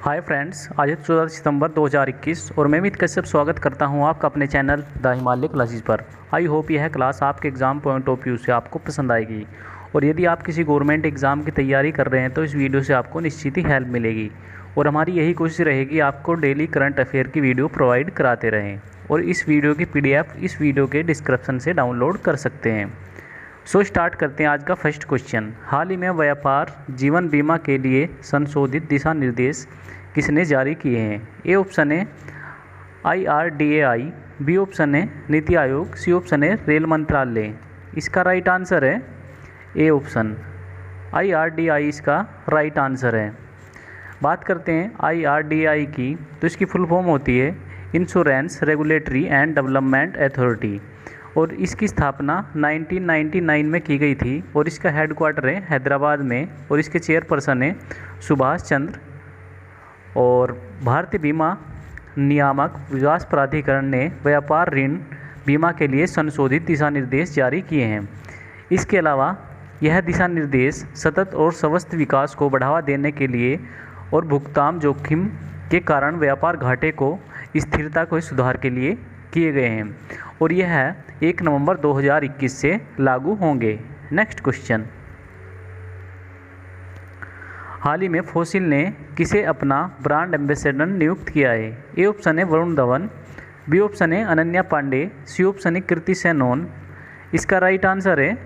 Hi friends, आज है 14 सितंबर 2021 और मैं अमित कश्यप स्वागत करता हूं आपका अपने चैनल द हिमालय क्लासेस पर। आई होप यह क्लास आपके एग्ज़ाम पॉइंट ऑफ व्यू से आपको पसंद आएगी और यदि आप किसी गवर्नमेंट एग्ज़ाम की तैयारी कर रहे हैं तो इस वीडियो से आपको निश्चित ही हेल्प मिलेगी। और हमारी यही कोशिश रहेगी आपको डेली करंट अफेयर की वीडियो प्रोवाइड कराते रहें और इस वीडियो की PDF इस वीडियो के डिस्क्रिप्शन से डाउनलोड कर सकते हैं। सो स्टार्ट करते हैं आज का फर्स्ट क्वेश्चन। हाल ही में व्यापार जीवन बीमा के लिए संशोधित दिशा निर्देश किसने जारी किए हैं? ए ऑप्शन है IRDAI, बी ऑप्शन है नीति आयोग, सी ऑप्शन है रेल मंत्रालय। इसका राइट आंसर है ए ऑप्शन IRDAI, इसका राइट आंसर है। बात करते हैं IRDAI की, तो इसकी फुल फॉर्म होती है insurance regulatory and development authority और इसकी स्थापना 1999 में की गई थी और इसका हेडक्वार्टर है हैदराबाद में और इसके चेयरपर्सन है सुभाष चंद्र। और भारतीय बीमा नियामक विकास प्राधिकरण ने व्यापार ऋण बीमा के लिए संशोधित दिशा निर्देश जारी किए हैं। इसके अलावा यह दिशा निर्देश सतत और स्वस्थ विकास को बढ़ावा देने के लिए और भुगतान जोखिम के कारण व्यापार घाटे को स्थिरता को सुधार के लिए किए गए हैं और यह 1 नवंबर 2021 से लागू होंगे। Next question. हाल ही में फोसिल ने किसे अपना ब्रांड एम्बेसडर नियुक्त किया है? ए ऑप्शन है वरुण धवन, बी ऑप्शन है अनन्या पांडे, सी ऑप्शन है कृति सेनन। इसका राइट आंसर है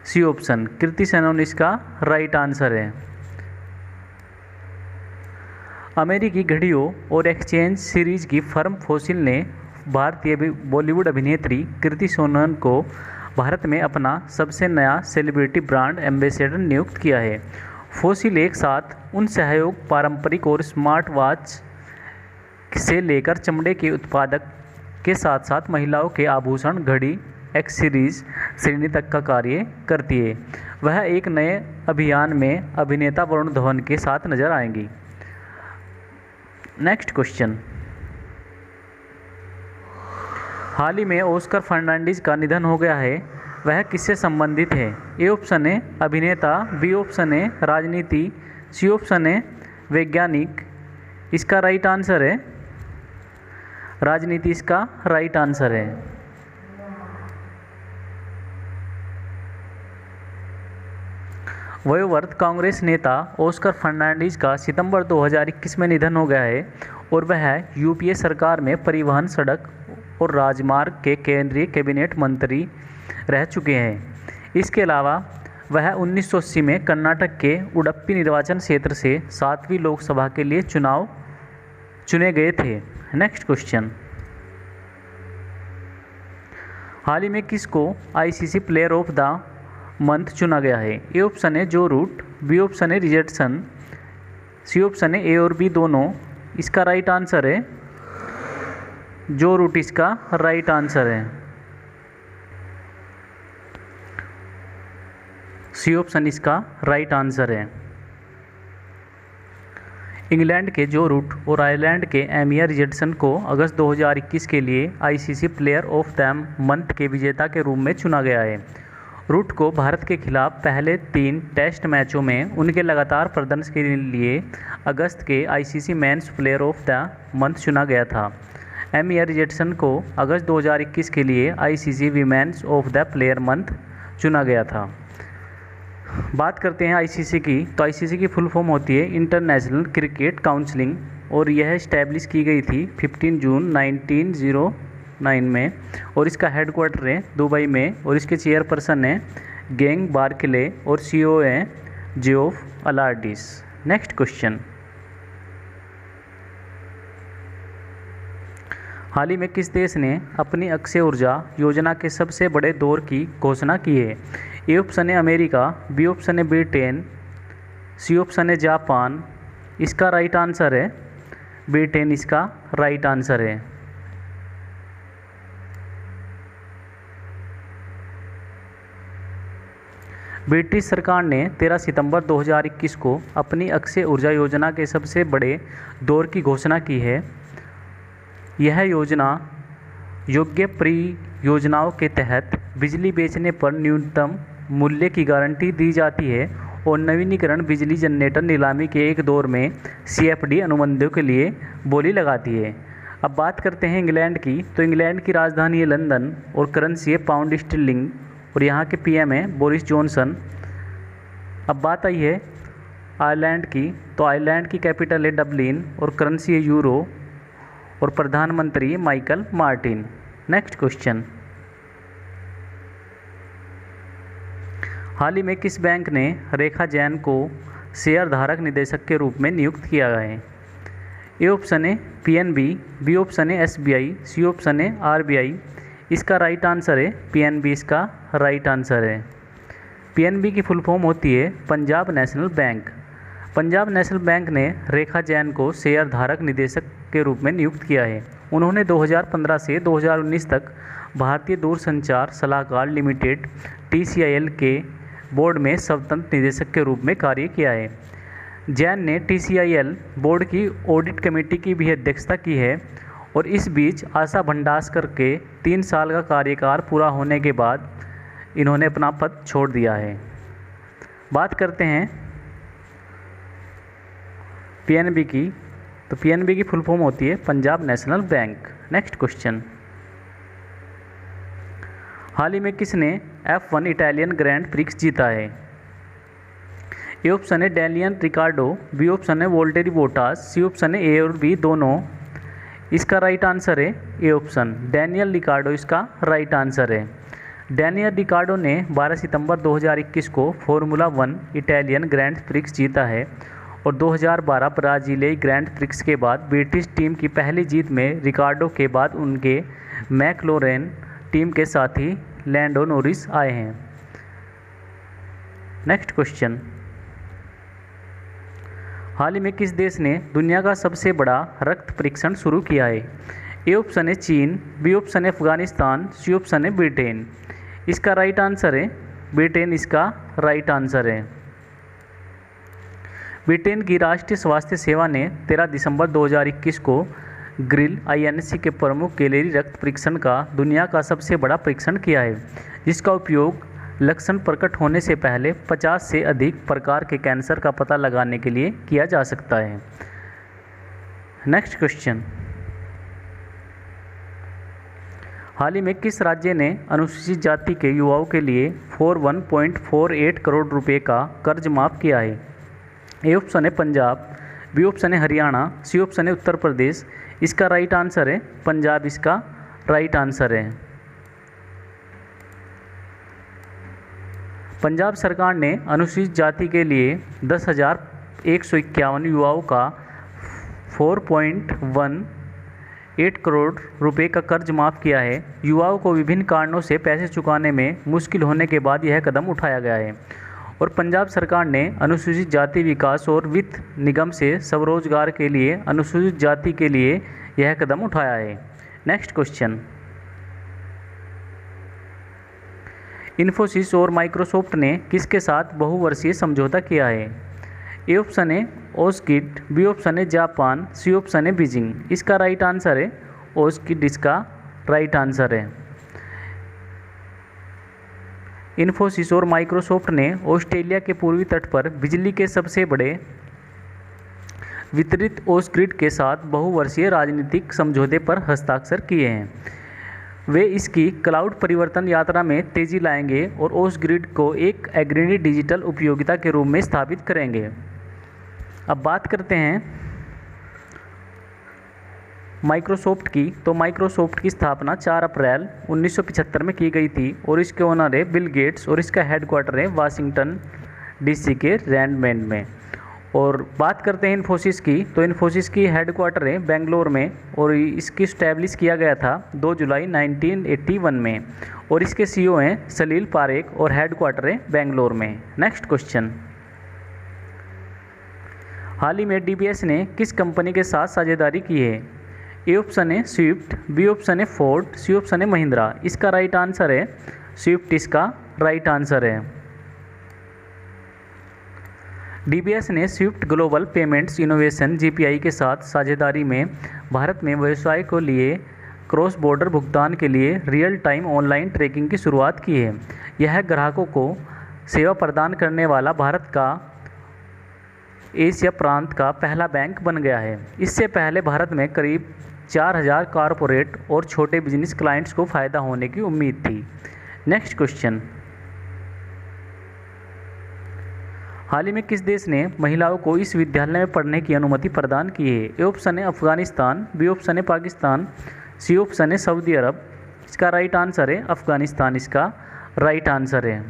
सी ऑप्शन कृति सेनन, इसका राइट आंसर है। अमेरिकी घड़ियों और एक्सचेंज सीरीज की फर्म फोसिल ने भारतीय बॉलीवुड अभिनेत्री कृति सेनन को भारत में अपना सबसे नया सेलिब्रिटी ब्रांड एम्बेसडर नियुक्त किया है। फोसिल एक साथ उन सहयोग पारंपरिक और स्मार्ट वॉच से लेकर चमड़े के उत्पादक के साथ साथ महिलाओं के आभूषण, घड़ी, एक्सेसरीज श्रेणी तक का कार्य करती है। वह एक नए अभियान में अभिनेता वरुण धवन के साथ नजर आएंगी। Next question. हाल ही में ऑस्कर फर्नांडीज का निधन हो गया है, वह किससे संबंधित है? ए ऑप्शन है अभिनेता, बी ऑप्शन है राजनीति, सी ऑप्शन है वैज्ञानिक। इसका राइट आंसर है राजनीति, इसका राइट आंसर है। वयोवृद्ध कांग्रेस नेता ऑस्कर फर्नांडीज का सितंबर 2021 में निधन हो गया है और वह UPA सरकार में परिवहन, सड़क और राजमार्ग के केंद्रीय कैबिनेट मंत्री रह चुके हैं। इसके अलावा वह 1980 में कर्नाटक के उडुपी निर्वाचन क्षेत्र से 7वीं लोकसभा के लिए चुने गए थे। Next question. हाल ही में किसको ICC player of the month चुना गया है? ए ऑप्शन है जो रूट, बी ऑप्शन है रिचर्डसन, सी ऑप्शन है ए और बी दोनों। इसका राइट आंसर है जो रूट, इसका राइट आंसर है। सी ऑप्शन इसका राइट आंसर है। इंग्लैंड के जो रूट और आयरलैंड के एमिया रिचर्डसन को अगस्त 2021 के लिए ICC player of the month के विजेता के रूप में चुना गया है। रूट को भारत के खिलाफ पहले 3 टेस्ट मैचों में उनके लगातार प्रदर्शन के लिए अगस्त के ICC men's player of the month चुना गया था। एमिया रिचर्डसन को अगस्त 2021 के लिए ICC women's of the player month चुना गया था। बात करते हैं ICC की, तो ICC की फुल फॉर्म होती है इंटरनेशनल क्रिकेट काउंसिल और यह इस्टेब्लिश की गई थी 15 जून 1909 में और इसका हेडक्वार्टर है दुबई में और इसके चेयरपर्सन है गेंग बार्कले और CEO है जियोफ अलार्डिस। Next question. हाल ही में किस देश ने अपनी अक्षय ऊर्जा योजना के सबसे बड़े दौर की घोषणा की है? ए ऑप्शन है अमेरिका, बी ऑप्शन है ब्रिटेन, सी ऑप्शन है जापान। इसका राइट आंसर है ब्रिटेन, इसका राइट आंसर है। ब्रिटिश सरकार ने 13 सितंबर 2021 को अपनी अक्षय ऊर्जा योजना के सबसे बड़े दौर की घोषणा की है। यह योजना योग्य परियोजनाओं के तहत बिजली बेचने पर न्यूनतम मूल्य की गारंटी दी जाती है और नवीनीकरण बिजली जनरेटर नीलामी के एक दौर में CFD अनुबंधों के लिए बोली लगाती है। अब बात करते हैं इंग्लैंड की, तो इंग्लैंड की राजधानी है लंदन और करेंसी है पाउंड स्टर्लिंग और यहाँ के PM है बोरिस जॉनसन। अब बात आई है आयरलैंड की, तो आयरलैंड की कैपिटल है डबलिन और करेंसी है यूरो और प्रधानमंत्री माइकल मार्टिन। नेक्स्ट क्वेश्चन, हाल ही में किस बैंक ने रेखा जैन को शेयर धारक निदेशक के रूप में नियुक्त किया है? ए ऑप्शन है PNB, बी ऑप्शन है SBI, सी ऑप्शन है RBI। इसका राइट आंसर है PNB, इसका राइट आंसर है। PNB की फुल फॉर्म होती है Punjab national bank. Punjab national bank ने रेखा जैन को शेयर धारक निदेशक के रूप में नियुक्त किया है। उन्होंने 2015 से 2019 तक भारतीय दूरसंचार सलाहकार लिमिटेड TCIL के बोर्ड में स्वतंत्र निदेशक के रूप में कार्य किया है। जैन ने TCIL बोर्ड की ऑडिट कमेटी की भी अध्यक्षता की है और इस बीच आशा भंडारकर के 3 साल का कार्यकाल पूरा होने के बाद इन्होंने अपना पद छोड़ दिया है। बात करते हैं PNB की, तो PNB की फुल फॉर्म होती है Punjab national bank. Next question, हाल ही में किसने F1 इटालियन ग्रैंड प्रिक्स जीता है? ए ऑप्शन है डैनियल रिकार्डो, बी ऑप्शन है वोल्टेरी बोटास, सी ऑप्शन है A और B दोनों। इसका राइट आंसर है ए ऑप्शन डैनियल रिकार्डो, इसका राइट आंसर है। डैनियल रिकार्डो ने 12 सितंबर 2021 को फॉर्मूला 1 इटालियन ग्रैंड प्रिक्स जीता है और 2012 ब्राजीलियाई ग्रैंड प्रिक्स के बाद ब्रिटिश टीम की पहली जीत में रिकार्डो के बाद उनके मैक्लोरेन टीम के साथी लैंडो नॉरिस आए हैं। नेक्स्ट क्वेश्चन, हाल ही में किस देश ने दुनिया का सबसे बड़ा रक्त परीक्षण शुरू किया है? ए ऑप्शन है चीन, बी ऑप्शन है अफगानिस्तान, सी ऑप्शन है ब्रिटेन। इसका राइट आंसर है ब्रिटेन, इसका राइट आंसर है। ब्रिटेन की राष्ट्रीय स्वास्थ्य सेवा ने 13 दिसंबर 2021 को ग्रिल INC के प्रमुख गैलेरी रक्त परीक्षण का दुनिया का सबसे बड़ा परीक्षण किया है, जिसका उपयोग लक्षण प्रकट होने से पहले 50 से अधिक प्रकार के कैंसर का पता लगाने के लिए किया जा सकता है। नेक्स्ट क्वेश्चन, हाल ही में किस राज्य ने अनुसूचित जाति के युवाओं के लिए 41.48 करोड़ रुपए का कर्ज माफ़ किया है? ए ऑप्शन है पंजाब, बी ऑप्शन है हरियाणा, सी ऑप्शन है उत्तर प्रदेश। इसका राइट आंसर है पंजाब, इसका राइट आंसर है। पंजाब सरकार ने अनुसूचित जाति के लिए 10,151 युवाओं का 4.18 करोड़ रुपए का कर्ज माफ़ किया है। युवाओं को विभिन्न कारणों से पैसे चुकाने में मुश्किल होने के बाद यह कदम उठाया गया है और पंजाब सरकार ने अनुसूचित जाति विकास और वित्त निगम से स्वरोजगार के लिए अनुसूचित जाति के लिए यह कदम उठाया है। नेक्स्ट क्वेश्चन, इन्फोसिस और माइक्रोसॉफ्ट ने किसके साथ बहुवर्षीय समझौता किया है? ए ऑप्शन है ओस्किड, बी ऑप्शन है जापान, सी ऑप्शन है बीजिंग। इसका राइट आंसर है ओस्किड, इसका राइट आंसर है। इन्फोसिस और माइक्रोसॉफ्ट ने ऑस्ट्रेलिया के पूर्वी तट पर बिजली के सबसे बड़े वितरित ओसग्रिड के साथ बहुवर्षीय राजनीतिक समझौते पर हस्ताक्षर किए हैं। वे इसकी क्लाउड परिवर्तन यात्रा में तेजी लाएंगे और ओसग्रिड को एक अग्रणी डिजिटल उपयोगिता के रूप में स्थापित करेंगे। अब बात करते हैं माइक्रोसॉफ्ट की, तो माइक्रोसॉफ्ट की स्थापना 4 अप्रैल 1975 में की गई थी और इसके ओनर है बिल गेट्स और इसका हेडक्वार्टर है वाशिंगटन DC के रैंडमैन में। और बात करते हैं इन्फोसिस की, तो इन्फोसिस की हेडक्वार्टर है बेंगलोर में और इसकी इस्टेब्लिश किया गया था 2 जुलाई 1981 में और इसके CEO हैं सलील पारेख और हेडक्वार्टर है बेंगलोर में। नेक्स्ट क्वेश्चन, हाल ही में DBS ने किस कंपनी के साथ साझेदारी की है? ए ऑप्शन है स्विफ्ट, बी ऑप्शन है फोर्ड, सी ऑप्शन है महिंद्रा। इसका राइट आंसर है स्विफ्ट, इसका राइट आंसर है। DBS ने Swift global payments innovation GPI के साथ साझेदारी में भारत में व्यवसाय को लिए क्रॉस बॉर्डर भुगतान के लिए रियल टाइम ऑनलाइन ट्रैकिंग की शुरुआत की है। यह ग्राहकों को सेवा प्रदान करने वाला भारत का एशिया प्रांत का पहला बैंक बन गया है। इससे पहले भारत में करीब 4000 कॉरपोरेट और छोटे बिजनेस क्लाइंट्स को फ़ायदा होने की उम्मीद थी। नेक्स्ट क्वेश्चन, हाल ही में किस देश ने महिलाओं को इस विद्यालय में पढ़ने की अनुमति प्रदान की है? ए ऑप्शन है अफ़गानिस्तान, बी ऑप्शन है पाकिस्तान, सी ऑप्शन है सऊदी अरब। इसका राइट आंसर है अफ़गानिस्तान, इसका राइट आंसर है।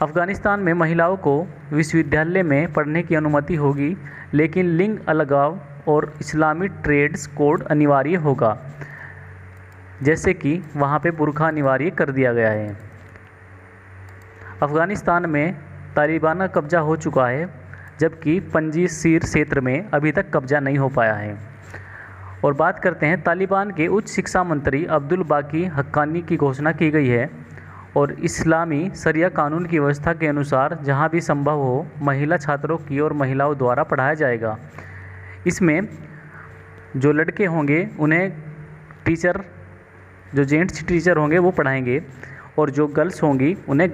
अफ़गानिस्तान में महिलाओं को विश्वविद्यालय में पढ़ने की अनुमति होगी, लेकिन लिंग अलगाव और इस्लामी ट्रेड्स कोड अनिवार्य होगा, जैसे कि वहाँ पे बुर्का अनिवार्य कर दिया गया है। अफ़गानिस्तान में तालिबान का कब्ज़ा हो चुका है, जबकि पंजशीर क्षेत्र में अभी तक कब्ज़ा नहीं हो पाया है। और बात करते हैं, तालिबान के उच्च शिक्षा मंत्री अब्दुल बाकी हक्कानी की घोषणा की गई है और इस्लामी शरिया कानून की व्यवस्था के अनुसार जहां भी संभव हो महिला छात्रों की और महिलाओं द्वारा पढ़ाया जाएगा। इसमें जो लड़के होंगे उन्हें टीचर, जो जेंट्स टीचर होंगे वो पढ़ाएंगे, और जो गर्ल्स होंगी उन्हें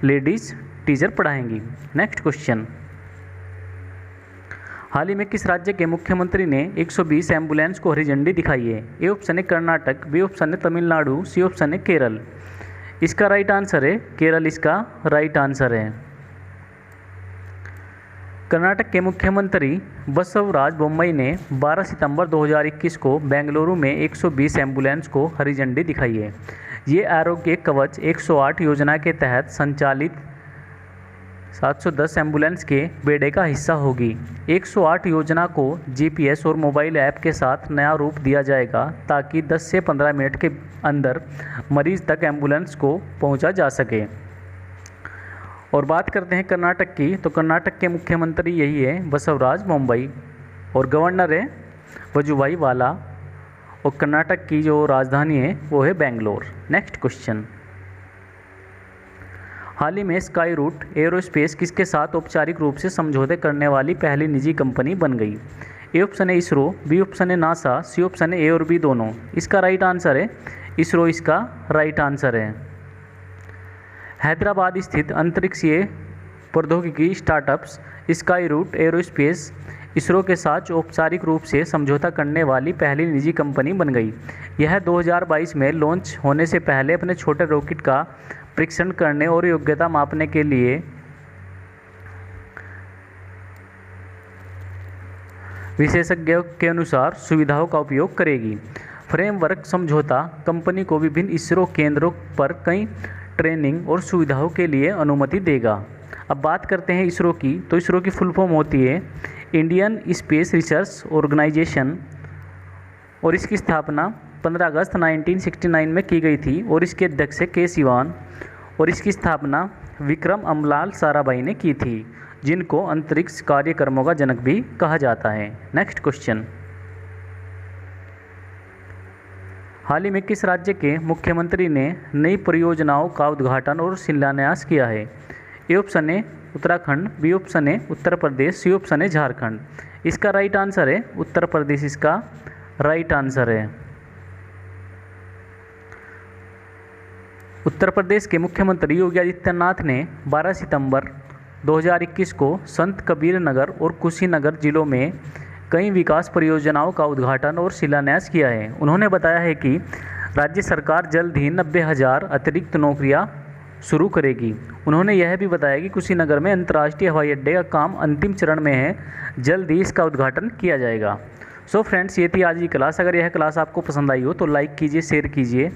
लेडीज़ टीचर पढ़ाएंगी। नेक्स्ट क्वेश्चन, हाल ही में किस राज्य के मुख्यमंत्री ने 120 एम्बुलेंस को हरी झंडी दिखाई है? ए ऑप्शन है कर्नाटक, बी ऑप्शन है तमिलनाडु, सी ऑप्शन है केरल। इसका राइट आंसर है केरल, इसका राइट आंसर है। कर्नाटक के मुख्यमंत्री बसवराज बोम्मई ने 12 सितंबर 2021 को बेंगलुरु में 120 एम्बुलेंस को हरी झंडी दिखाई है। ये आरोग्य कवच 108 योजना के तहत संचालित 710 एम्बुलेंस के बेड़े का हिस्सा होगी। 108 योजना को जीपीएस और मोबाइल ऐप के साथ नया रूप दिया जाएगा, ताकि 10 से 15 मिनट के अंदर मरीज तक एम्बुलेंस को पहुंचा जा सके। और बात करते हैं कर्नाटक की, तो कर्नाटक के मुख्यमंत्री यही है बसवराज बोम्मई, और गवर्नर है वजुभाई वाला, और कर्नाटक की जो राजधानी है वो है बेंगलोर। नेक्स्ट क्वेश्चन, हाल ही में स्काई रूट एरोस्पेस किसके साथ औपचारिक रूप से समझौते करने वाली पहली निजी कंपनी बन गई? ए ऑप्शन है इसरो, बी ऑप्शन है नासा, सी ऑप्शन है ए और बी दोनों। इसका राइट आंसर है इसरो, इसका राइट आंसर है। हैदराबाद स्थित अंतरिक्षीय प्रौद्योगिकी startups Skyroot Aerospace ISRO के साथ औपचारिक रूप से समझौता करने वाली पहली निजी कंपनी बन गई। यह 2022 में लॉन्च होने से पहले अपने छोटे रॉकेट का परीक्षण करने और योग्यता मापने के लिए विशेषज्ञों के अनुसार सुविधाओं का उपयोग करेगी। फ्रेमवर्क समझौता कंपनी को विभिन्न इसरो केंद्रों पर कई ट्रेनिंग और सुविधाओं के लिए अनुमति देगा। अब बात करते हैं इसरो की, तो इसरो की फुल फॉर्म होती है इंडियन स्पेस रिसर्च ऑर्गेनाइजेशन, और इसकी स्थापना 15 अगस्त 1969 में की गई थी, और इसके अध्यक्ष के सिवान, और इसकी स्थापना विक्रम अमलाल साराभाई ने की थी, जिनको अंतरिक्ष कार्यक्रमों का जनक भी कहा जाता है। नेक्स्ट क्वेश्चन, हाल ही में किस राज्य के मुख्यमंत्री ने नई परियोजनाओं का उद्घाटन और शिलान्यास किया है? ए ऑप्शन है उत्तराखंड, बी ऑप्शन है उत्तर प्रदेश, सी ऑप्शन है झारखंड। इसका राइट आंसर है उत्तर प्रदेश, इसका राइट आंसर है। उत्तर प्रदेश के मुख्यमंत्री योगी आदित्यनाथ ने 12 सितंबर 2021 को संत कबीर नगर और कुशीनगर जिलों में कई विकास परियोजनाओं का उद्घाटन और शिलान्यास किया है। उन्होंने बताया है कि राज्य सरकार जल्द ही 90,000 अतिरिक्त नौकरियां शुरू करेगी। उन्होंने यह भी बताया कि कुशीनगर में अंतर्राष्ट्रीय हवाई अड्डे का काम अंतिम चरण में है, जल्द ही इसका उद्घाटन किया जाएगा। सो फ्रेंड्स, ये थी आज की क्लास। अगर यह क्लास आपको पसंद आई हो तो लाइक कीजिए, शेयर कीजिए,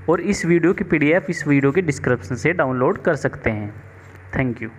और इस वीडियो की PDF इस वीडियो के डिस्क्रिप्शन से डाउनलोड कर सकते हैं। Thank you.